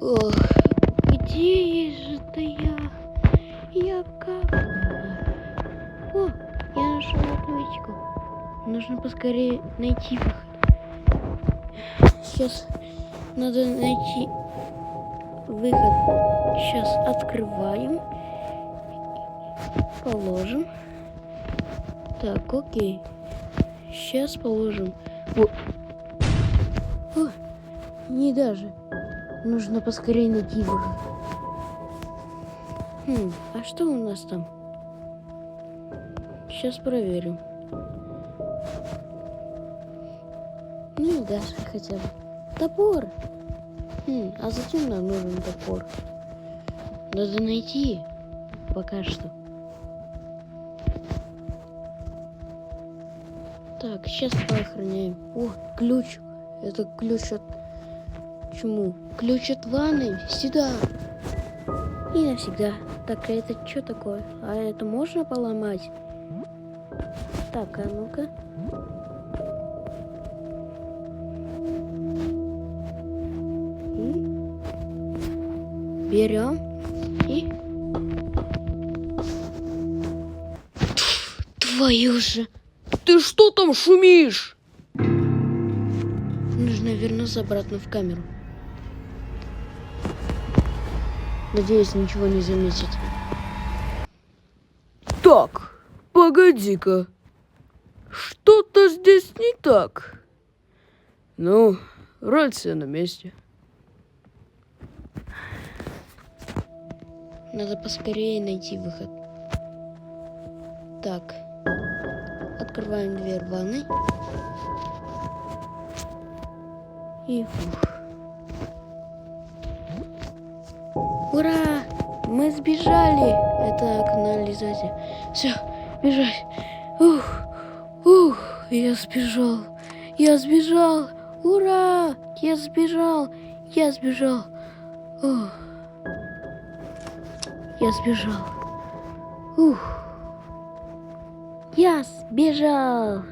Ох, где же-то я? Я как? О, я нашел ответчику. Нужно поскорее найти выход. Сейчас надо найти выход. Сейчас открываем. Положим. Так, окей. Сейчас положим. О, не даже. Нужно поскорее найти выход. А что у нас там? Сейчас проверим. Ну и даже хотя бы. Топор. А зачем нам нужен топор? Надо найти пока что. Так, сейчас поохраняем. О, ключ. Это ключ от... Чему? Ключ от ванны. Сюда. И навсегда. Так, а это что такое? А это можно поломать? Так, а ну-ка. И берем. И... Твою же! Ты что там шумишь? Нужно вернуться обратно в камеру. Надеюсь, ничего не заметит. Так, погоди-ка. Что-то здесь не так. Ну, рация на месте. Надо поскорее найти выход. Так. Открываем дверь ванной. И фух. Ура! Мы сбежали! Это канализация. Все, бежать. Ух, я сбежал. Я сбежал. Ура! Я сбежал. Я сбежал. Ух. Я сбежал. Ух. Я сбежал.